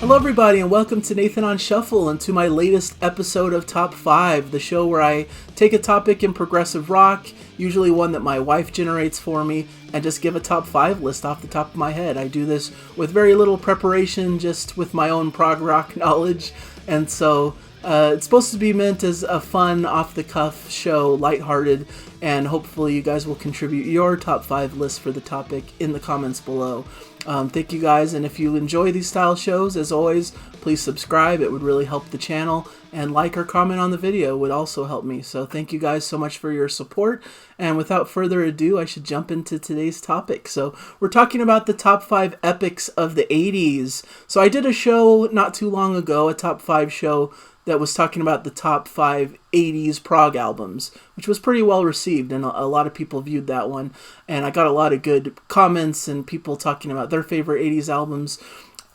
Hello everybody and welcome to Nathan on Shuffle and to my latest episode of Top 5, the show where I take a topic in progressive rock, usually one that my wife generates for me, and just give a top 5 list off the top of my head. I do this with very little preparation, just with my own prog rock knowledge, and so it's supposed to be meant as a fun, off-the-cuff show, lighthearted, and hopefully you guys will contribute your top 5 list for the topic in the comments below. Thank you guys, and if you enjoy these style shows, as always, please subscribe. It would really help the channel, and like or comment on the video would also help me. So thank you guys so much for your support, and without further ado, I should jump into today's topic. So we're talking about the top 5 epics of the 80s. So I did a show not too long ago, a top 5 show that was talking about the top 5 80s prog albums, which was pretty well received, and a lot of people viewed that one, and I got a lot of good comments and people talking about their favorite 80s albums.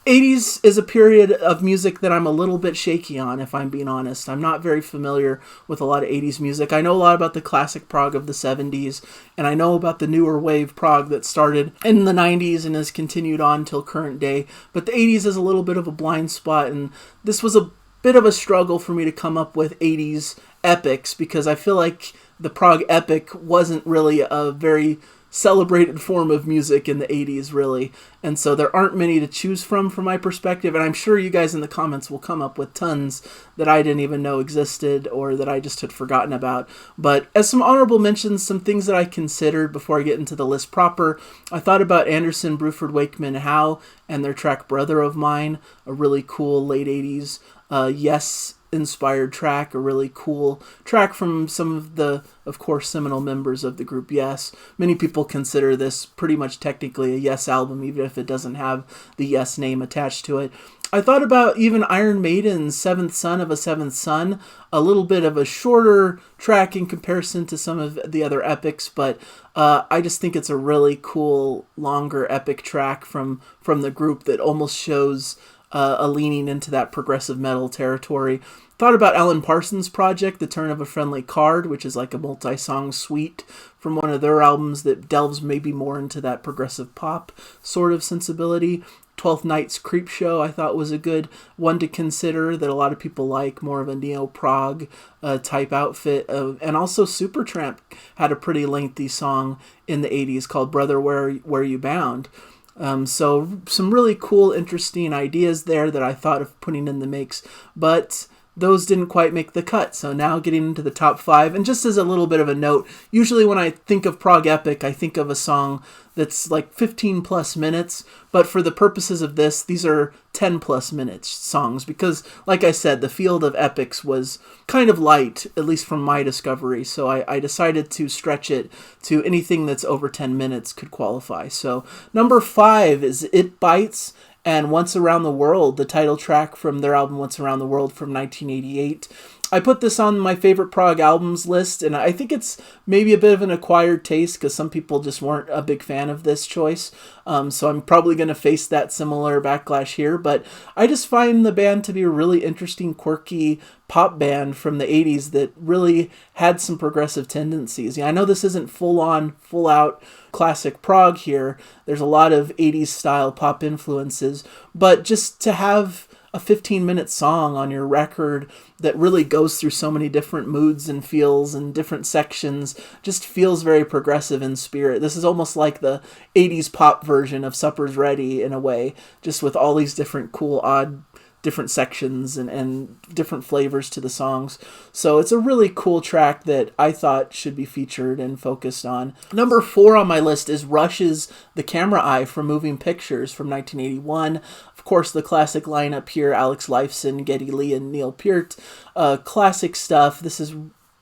80s is a period of music that I'm a little bit shaky on, if I'm being honest. I'm not very familiar with a lot of 80s music. I know a lot about the classic prog of the 70s, and I know about the newer wave prog that started in the 90s and has continued on till current day, but the 80s is a little bit of a blind spot, and this was a bit of a struggle for me to come up with 80s epics because I feel like the prog epic wasn't really a very celebrated form of music in the 80s, really, and so there aren't many to choose from my perspective, and I'm sure you guys in the comments will come up with tons that I didn't even know existed or that I just had forgotten about. But as some honorable mentions, some things that I considered before I get into the list proper, I thought about Anderson, Bruford, Wakeman, Howe, and their track Brother of Mine, a really cool late 80s Yes inspired track, a really cool track from some of the, of course, seminal members of the group Yes. Many people consider this pretty much technically a Yes album, even if it doesn't have the Yes name attached to it. I thought about even Iron Maiden's Seventh Son of a Seventh Son, a little bit of a shorter track in comparison to some of the other epics, but I just think it's a really cool, longer epic track from the group that almost shows a leaning into that progressive metal territory. Thought about Alan Parsons' project, The Turn of a Friendly Card, which is like a multi-song suite from one of their albums that delves maybe more into that progressive pop sort of sensibility. 12th Night's Creep Show I thought was a good one to consider that a lot of people like, more of a neo-prog type outfit. And also Supertramp had a pretty lengthy song in the 80s called Brother Where You Bound. So some really cool, interesting ideas there that I thought of putting in the mix, but those didn't quite make the cut. So now getting into the top 5, and just as a little bit of a note, usually when I think of prog epic, I think of a song that's like 15 plus minutes, but for the purposes of this, these are 10 plus minutes songs, because like I said, the field of epics was kind of light, at least from my discovery, so I decided to stretch it to anything that's over 10 minutes could qualify. So number 5 is It Bites and Once Around the World, the title track from their album Once Around the World from 1988. I put this on my favorite prog albums list, and I think it's maybe a bit of an acquired taste because some people just weren't a big fan of this choice. So I'm probably going to face that similar backlash here, but I just find the band to be a really interesting, quirky pop band from the 80s that really had some progressive tendencies. Yeah, I know this isn't full-on, full-out classic prog here. There's a lot of 80s style pop influences, but just to have a 15-minute song on your record that really goes through so many different moods and feels and different sections just feels very progressive in spirit. This is almost like the 80s pop version of Supper's Ready in a way, just with all these different cool, odd, different sections and different flavors to the songs. So it's a really cool track that I thought should be featured and focused on. Number 4 on my list is Rush's The Camera Eye from Moving Pictures from 1981. Of course, the classic lineup here, Alex Lifeson, Geddy Lee, and Neil Peart. Classic stuff. This is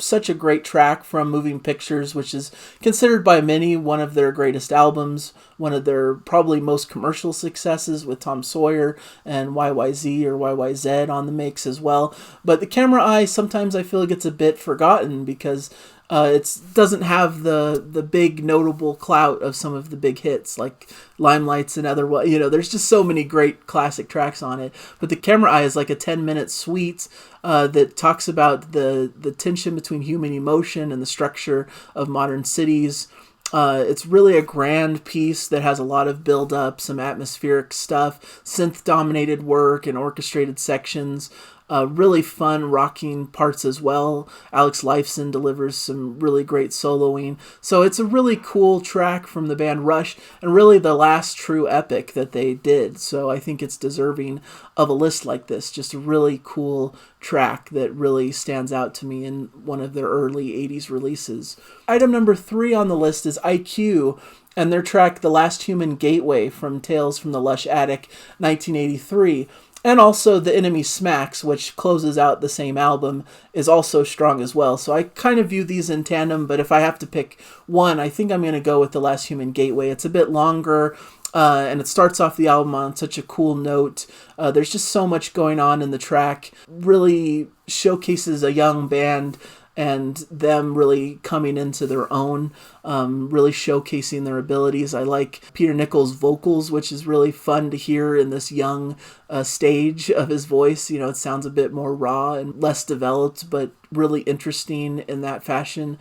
such a great track from Moving Pictures, which is considered by many one of their greatest albums, one of their probably most commercial successes with Tom Sawyer and YYZ or YYZ on the mix as well. But The Camera Eye, sometimes I feel it gets a bit forgotten because it doesn't have the big notable clout of some of the big hits like Limelights and other, there's just so many great classic tracks on it. But The Camera Eye is like a 10-minute suite that talks about the tension between human emotion and the structure of modern cities. It's really a grand piece that has a lot of build-up, some atmospheric stuff, synth-dominated work, and orchestrated sections. Really fun rocking parts as well. Alex Lifeson delivers some really great soloing. So it's a really cool track from the band Rush, and really the last true epic that they did. So I think it's deserving of a list like this. Just a really cool track that really stands out to me in one of their early 80s releases. Item number 3 on the list is IQ and their track The Last Human Gateway from Tales from the Lush Attic, 1983. And also The Enemy Smacks, which closes out the same album, is also strong as well. So I kind of view these in tandem, but if I have to pick one, I think I'm going to go with The Last Human Gateway. It's a bit longer, and it starts off the album on such a cool note. There's just so much going on in the track. Really showcases a young band and them really coming into their own, really showcasing their abilities. I like Peter Nichols' vocals, which is really fun to hear in this young stage of his voice. You know, it sounds a bit more raw and less developed, but really interesting in that fashion.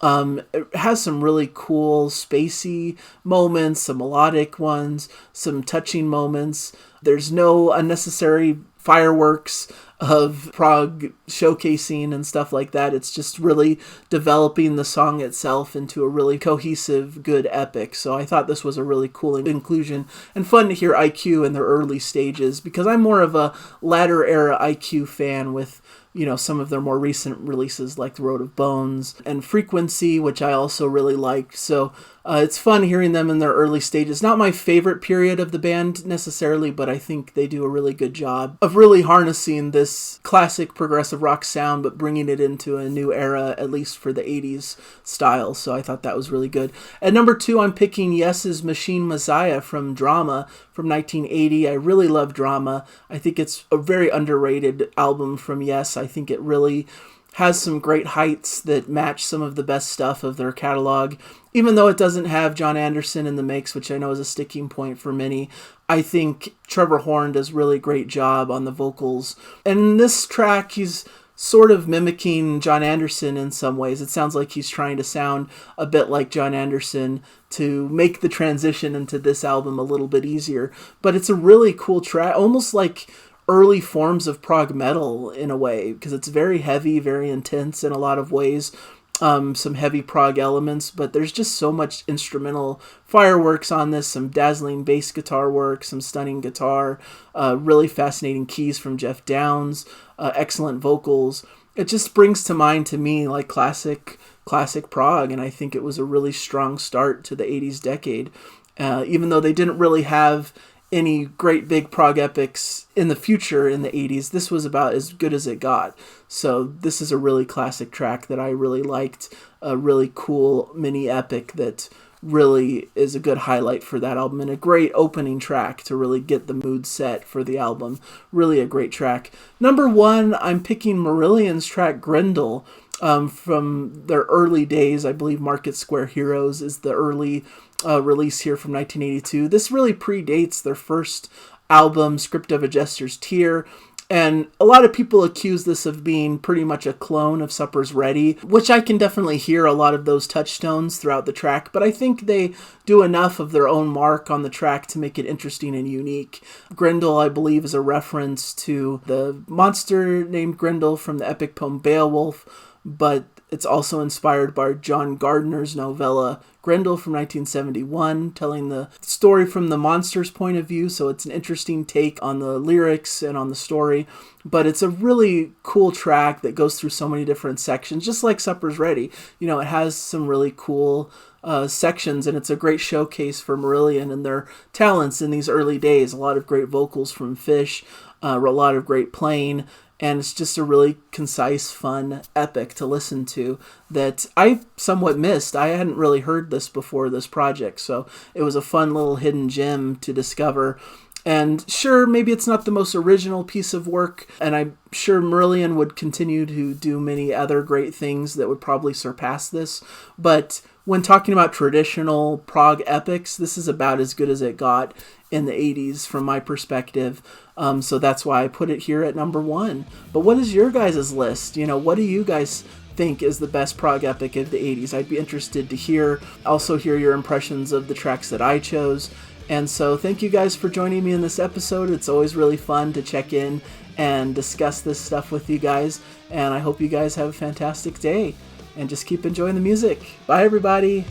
It has some really cool spacey moments, some melodic ones, some touching moments. There's no unnecessary fireworks of prog showcasing and stuff like that. It's just really developing the song itself into a really cohesive, good epic. So I thought this was a really cool inclusion and fun to hear IQ in their early stages, because I'm more of a latter era IQ fan with, you know, some of their more recent releases like The Road of Bones and Frequency, which I also really like. So it's fun hearing them in their early stages. Not my favorite period of the band necessarily, but I think they do a really good job of really harnessing this classic progressive rock sound, but bringing it into a new era, at least for the 80s style. So I thought that was really good. At number 2, I'm picking Yes's Machine Messiah from Drama from 1980. I really love Drama. I think it's a very underrated album from Yes. I think it really has some great heights that match some of the best stuff of their catalog. Even though it doesn't have John Anderson in the mix, which I know is a sticking point for many, I think Trevor Horn does really great job on the vocals. And in this track, he's sort of mimicking John Anderson in some ways. It sounds like he's trying to sound a bit like John Anderson to make the transition into this album a little bit easier. But it's a really cool track, almost like early forms of prog metal in a way, because it's very heavy, very intense in a lot of ways. Some heavy prog elements, but there's just so much instrumental fireworks on this, some dazzling bass guitar work, some stunning guitar, really fascinating keys from Jeff Downes, excellent vocals. It just brings to mind to me like classic prog, and I think it was a really strong start to the 80s decade. Even though they didn't really have any great big prog epics in the future in the 80s, this was about as good as it got. So this is a really classic track that I really liked, a really cool mini epic that really is a good highlight for that album, and a great opening track to really get the mood set for the album. Really a great track. Number 1, I'm picking Marillion's track Grendel from their early days. I believe Market Square Heroes is the early release here from 1982. This really predates their first album, Script of a Jester's Tear, and a lot of people accuse this of being pretty much a clone of Supper's Ready, which I can definitely hear a lot of those touchstones throughout the track, but I think they do enough of their own mark on the track to make it interesting and unique. Grendel, I believe, is a reference to the monster named Grendel from the epic poem Beowulf, but it's also inspired by John Gardner's novella Grendel from 1971, telling the story from the monster's point of view, so it's an interesting take on the lyrics and on the story. But it's a really cool track that goes through so many different sections, just like Supper's Ready. You know, it has some really cool sections, and it's a great showcase for Marillion and their talents in these early days. A lot of great vocals from Fish, a lot of great playing, and it's just a really concise, fun epic to listen to that I somewhat missed. I hadn't really heard this before this project, so it was a fun little hidden gem to discover. And sure, maybe it's not the most original piece of work, and I'm sure Marillion would continue to do many other great things that would probably surpass this, but when talking about traditional prog epics, this is about as good as it got in the 80s from my perspective. So that's why I put it here at number 1. But what is your guys' list? You know, what do you guys think is the best prog epic of the 80s. I'd be interested to hear your impressions of the tracks that I chose. And so thank you guys for joining me in this episode. It's always really fun to check in and discuss this stuff with you guys. And I hope you guys have a fantastic day and just keep enjoying the music. Bye, everybody.